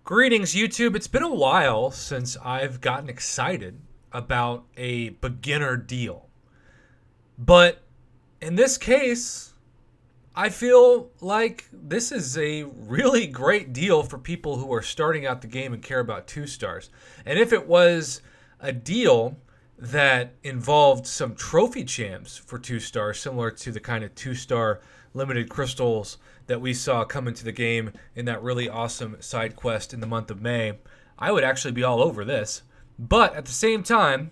Greetings, YouTube. It's been a while since I've gotten excited about a beginner deal. But in this case, I feel like this is a really great deal for people who are starting out the game and care about 2 stars. And if it was a deal that involved some trophy champs for 2 stars, similar to the kind of 2 star limited crystals that we saw come into the game in that really awesome side quest in the month of May, I would actually be all over this. But at the same time,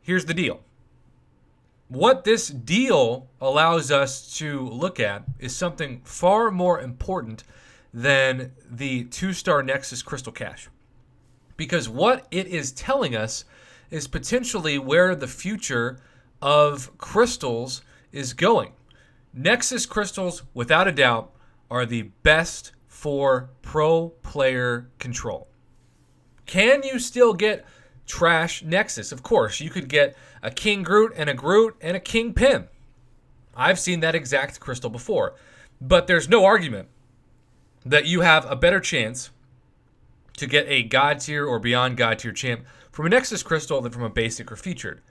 here's the deal. What this deal allows us to look at is something far more important than the 2 star Nexus Crystal Cache. Because what it is telling us is potentially where the future of crystals is going. Nexus crystals, without a doubt, are the best for pro player control. Can you still get trash Nexus? Of course, you could get a King Groot and a King Pim. I've seen that exact crystal before. But there's no argument that you have a better chance to get a God tier or beyond God tier champ from a Nexus crystal than from a basic or featured.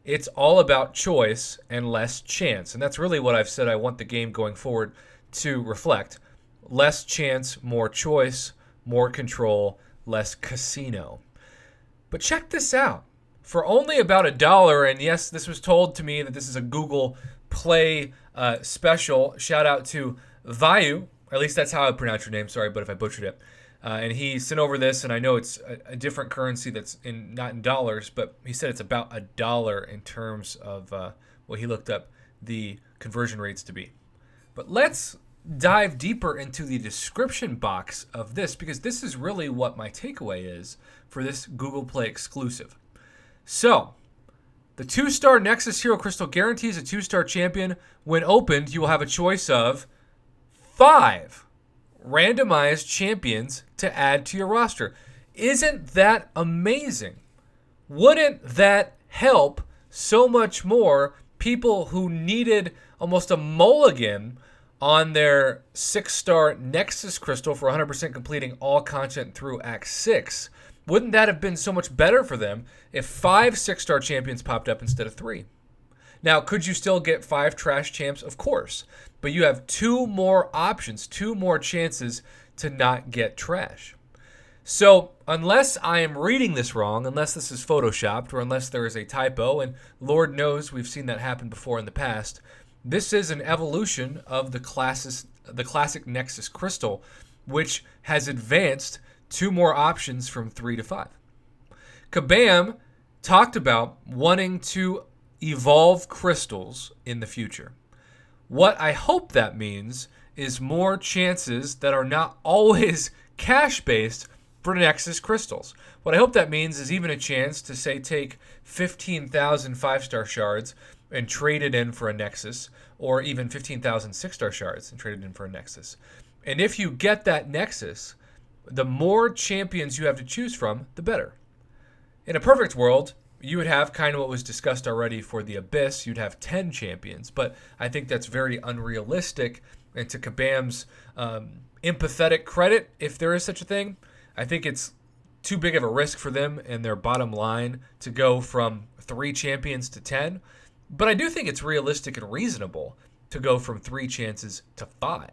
It's all about choice and less chance. And that's really what I've said I want the game going forward to reflect. Less chance, more choice, more control, less casino. But check this out. For only about $1, and yes, this was told to me that this is a Google Play special. Shout out to Vayu. At least that's how I pronounce your name. Sorry, but if I butchered it. And he sent over this, and I know it's a different currency that's not in dollars, but he said it's about $1 in terms of what he looked up the conversion rates to be. But let's dive deeper into the description box of this, because this is really what my takeaway is for this Google Play exclusive. So, the 2-star Nexus Hero Crystal guarantees a 2-star champion. When opened, you will have a choice of 5 randomized champions to add to your roster. Isn't that amazing? Wouldn't that help so much more people who needed almost a mulligan on their 6-star Nexus Crystal for 100% completing all content through Act 6? Wouldn't that have been so much better for them if 5 6-star champions popped up instead of 3? Now, could you still get 5 trash champs? Of course. But you have 2 more options, 2 more chances to not get trash. So, unless I am reading this wrong, unless this is photoshopped, or unless there is a typo, and Lord knows we've seen that happen before in the past, this is an evolution of the classic Nexus Crystal, which has advanced 2 more options from 3 to 5. Kabam talked about wanting to evolve crystals in the future. What I hope that means is more chances that are not always cash-based for Nexus crystals. What I hope that means is even a chance to, say, take 15,000 5-star shards and trade it in for a Nexus, or even 15,000 6-star shards and trade it in for a Nexus. And if you get that Nexus, the more champions you have to choose from, the better. In a perfect world, you would have kind of what was discussed already for the Abyss. You'd have 10 champions, but I think that's very unrealistic. And to Kabam's empathetic credit, if there is such a thing, I think it's too big of a risk for them and their bottom line to go from 3 champions to 10. But I do think it's realistic and reasonable to go from 3 chances to 5.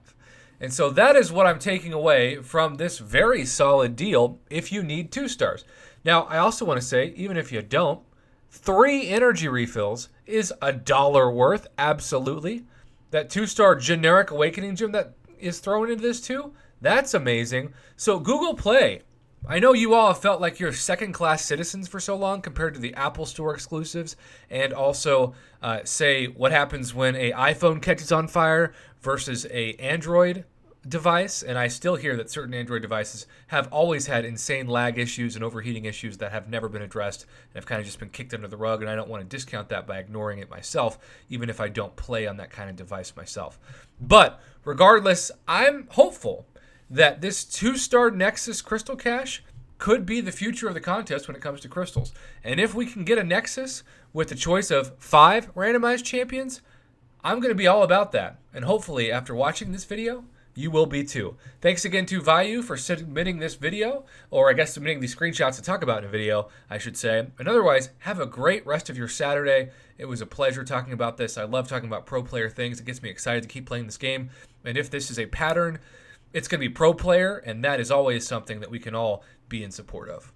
And so that is what I'm taking away from this very solid deal if you need 2 stars. Now, I also want to say, even if you don't, 3 energy refills is $1 worth, absolutely. That 2-star generic Awakening Gem that is thrown into this too, that's amazing. So Google Play, I know you all have felt like you're second-class citizens for so long compared to the Apple Store exclusives, and also say what happens when an iPhone catches on fire versus a Android device. And I still hear that certain Android devices have always had insane lag issues and overheating issues that have never been addressed and have kind of just been kicked under the rug. And I don't want to discount that by ignoring it myself, even if I don't play on that kind of device myself. But regardless, I'm hopeful that this 2-star Nexus Crystal Cache could be the future of the contest when it comes to crystals. And if we can get a Nexus with the choice of 5 randomized champions, I'm going to be all about that. And hopefully, after watching this video, you will be too. Thanks again to Vayu for submitting this video, or I guess submitting these screenshots to talk about in a video, I should say. And otherwise, have a great rest of your Saturday. It was a pleasure talking about this. I love talking about pro player things. It gets me excited to keep playing this game. And if this is a pattern, it's going to be pro player, and that is always something that we can all be in support of.